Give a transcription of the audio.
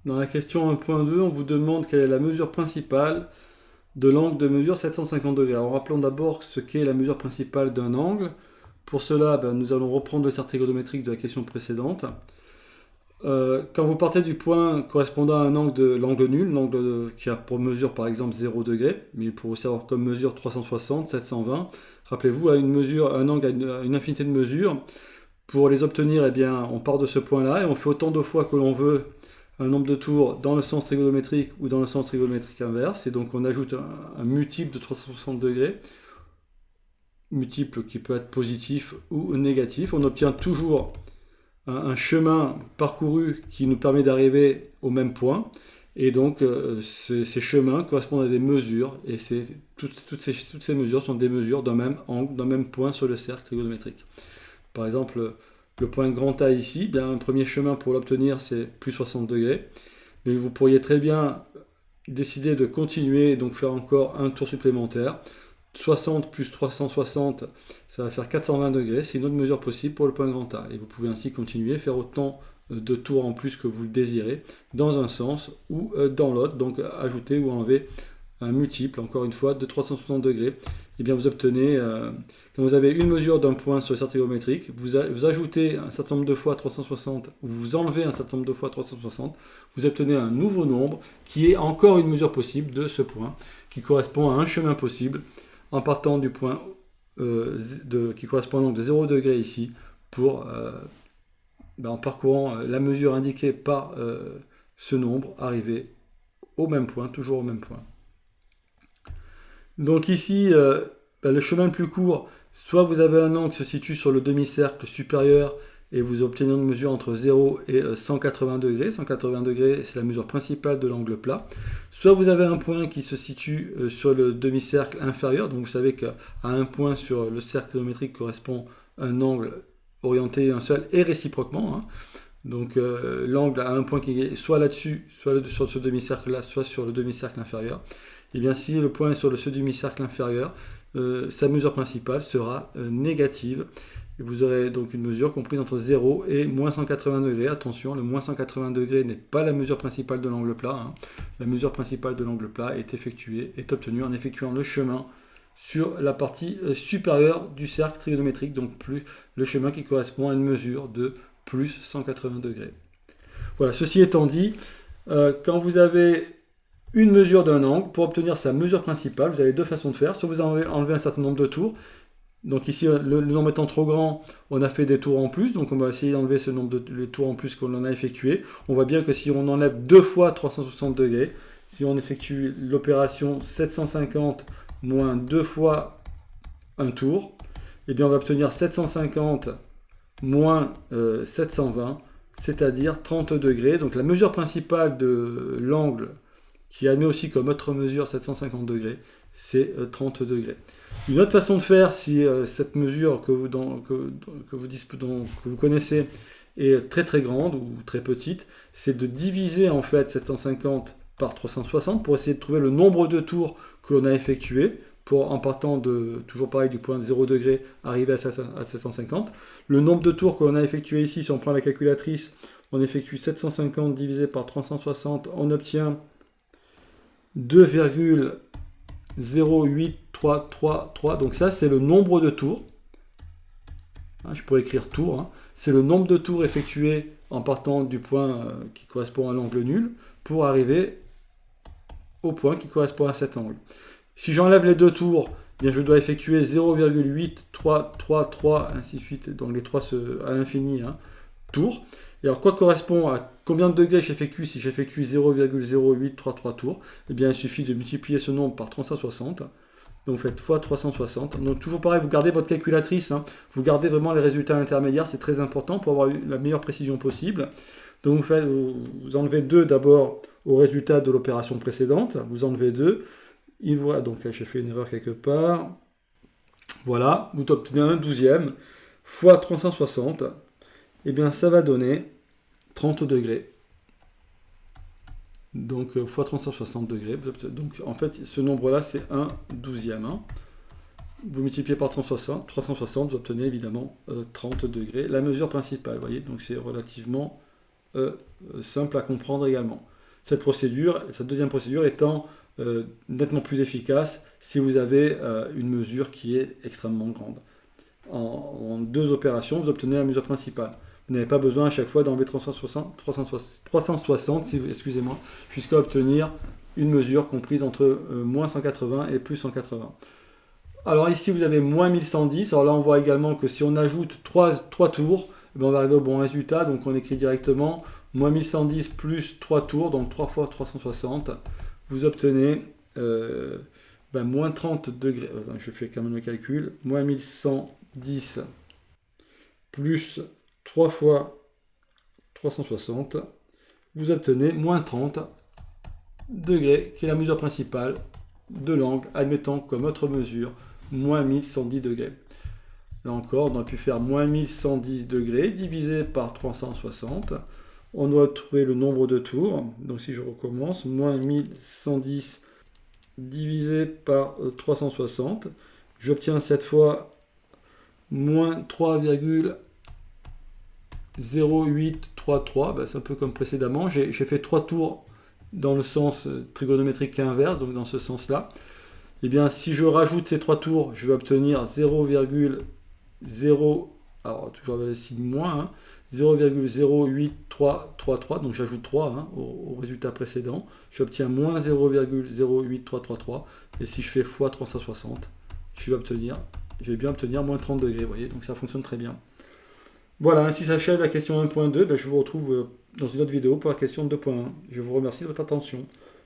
Dans la question 1.2, on vous demande quelle est la mesure principale de l'angle de mesure 750 degrés. Alors rappelons d'abord ce qu'est la mesure principale d'un angle. Pour cela, nous allons reprendre le cercle trigonométrique de la question précédente. Quand vous partez du point correspondant à un angle de l'angle nul, l'angle qui a pour mesure par exemple 0 degré, mais pour aussi avoir comme mesure 360, 720, rappelez-vous, à une mesure, un angle a une infinité de mesures. Pour les obtenir, eh bien, on part de ce point-là et on fait autant de fois que l'on veut un nombre de tours dans le sens trigonométrique ou dans le sens trigonométrique inverse. Et donc on ajoute un multiple de 360 degrés, multiple qui peut être positif ou négatif. On obtient toujours un chemin parcouru qui nous permet d'arriver au même point. Et donc ces chemins correspondent à des mesures. Et toutes ces mesures sont des mesures d'un même angle, d'un même point sur le cercle trigonométrique. Par exemple, le point grand A ici, un premier chemin pour l'obtenir, c'est plus 60 degrés. Mais vous pourriez très bien décider de continuer et donc faire encore un tour supplémentaire. 60 plus 360, ça va faire 420 degrés. C'est une autre mesure possible pour le point grand A. Et vous pouvez ainsi continuer, faire autant de tours en plus que vous le désirez, dans un sens ou dans l'autre. Donc ajouter ou enlever un multiple, encore une fois, de 360 degrés. Et bien vous obtenez, quand vous avez une mesure d'un point sur le cercle trigonométrique, vous ajoutez un certain nombre de fois 360, ou vous enlevez un certain nombre de fois 360, vous obtenez un nouveau nombre qui est encore une mesure possible de ce point, qui correspond à un chemin possible, en partant du point qui correspond à l'angle de 0 degré ici, pour, en parcourant la mesure indiquée par ce nombre, arriver au même point, toujours au même point. Donc ici, le chemin le plus court, soit vous avez un angle qui se situe sur le demi-cercle supérieur et vous obtenez une mesure entre 0 et 180 degrés. 180 degrés, c'est la mesure principale de l'angle plat. Soit vous avez un point qui se situe sur le demi-cercle inférieur. Donc vous savez qu'à un point sur le cercle trigonométrique correspond un angle orienté un seul et réciproquement. Donc l'angle a un point qui est soit là-dessus, soit sur ce demi-cercle-là, soit sur le demi-cercle inférieur. Et bien si le point est sur ce demi-cercle inférieur, sa mesure principale sera négative. Et vous aurez donc une mesure comprise entre 0 et moins 180 degrés. Attention, le moins 180 degrés n'est pas la mesure principale de l'angle plat. La mesure principale de l'angle plat est obtenue en effectuant le chemin sur la partie supérieure du cercle trigonométrique, donc plus le chemin qui correspond à une mesure de plus 180 degrés. Voilà, ceci étant dit, quand vous avez une mesure d'un angle, pour obtenir sa mesure principale, vous avez deux façons de faire. Soit vous enlevez un certain nombre de tours. Donc ici, le nombre étant trop grand, on a fait des tours en plus. Donc on va essayer d'enlever ce nombre de tours en plus qu'on en a effectué. On voit bien que si on enlève deux fois 360 degrés, si on effectue l'opération 750 moins deux fois un tour, eh bien on va obtenir 750 moins 720, c'est-à-dire 30 degrés. Donc la mesure principale de l'angle qui admet aussi comme autre mesure 750 degrés, c'est 30 degrés. Une autre façon de faire, si cette mesure que vous connaissez est très très grande ou très petite, c'est de diviser en fait 750 par 360 pour essayer de trouver le nombre de tours que l'on a effectué, pour en partant toujours pareil du point de 0 degré, arriver à 750. Le nombre de tours que l'on a effectué ici, si on prend la calculatrice, on effectue 750 divisé par 360, on obtient 2,08333. Donc ça, c'est le nombre de tours. Je pourrais écrire tours. C'est le nombre de tours effectués en partant du point qui correspond à l'angle nul pour arriver au point qui correspond à cet angle. Si j'enlève les deux tours, bien je dois effectuer 0,8333, ainsi de suite, donc les 3 à l'infini, tours. Et alors quoi correspond à combien de degrés j'effectue si j'effectue 0,0833 tours? Eh bien il suffit de multiplier ce nombre par 360. Donc vous faites fois 360. Donc toujours pareil, vous gardez votre calculatrice, vous gardez vraiment les résultats intermédiaires, c'est très important pour avoir la meilleure précision possible. Donc vous enlevez 2 d'abord au résultat de l'opération précédente, vous enlevez 2. Donc là j'ai fait une erreur quelque part. Voilà, vous obtenez un 12e fois 360. Et bien ça va donner 30 degrés. Donc fois 360 degrés. Donc en fait ce nombre-là c'est un 12e. Vous multipliez par 360, vous obtenez évidemment 30 degrés. La mesure principale, vous voyez, donc c'est relativement simple à comprendre également. Cette deuxième procédure étant nettement plus efficace si vous avez une mesure qui est extrêmement grande. En 2 opérations, vous obtenez la mesure principale. Vous n'avez pas besoin à chaque fois d'enlever 360 jusqu'à obtenir une mesure comprise entre moins 180 et plus 180. Alors ici, vous avez moins 1110. Alors là, on voit également que si on ajoute 3 tours, on va arriver au bon résultat. Donc on écrit directement moins 1110 plus 3 tours, donc 3 fois 360. Vous obtenez moins 30 degrés. Je fais quand même le calcul. Moins 1110 plus 3 fois 360. Vous obtenez moins 30 degrés, qui est la mesure principale de l'angle, admettant comme autre mesure moins 1110 degrés. Là encore, on aurait pu faire moins 1110 degrés divisé par 360. On doit trouver le nombre de tours. Donc si je recommence, moins 1110 divisé par 360. J'obtiens cette fois moins 3,0833. C'est un peu comme précédemment. J'ai fait 3 tours dans le sens trigonométrique inverse, donc dans ce sens-là. Et bien, si je rajoute ces 3 tours, je vais obtenir 0,0, alors toujours avec le signe moins, 0,08333, donc j'ajoute 3 au résultat précédent. J'obtiens moins 0,08333, et si je fais x 360, je vais bien obtenir moins 30 degrés, vous voyez, donc ça fonctionne très bien. Voilà, ainsi s'achève la question 1.2. Je vous retrouve dans une autre vidéo pour la question 2.1. Je vous remercie de votre attention.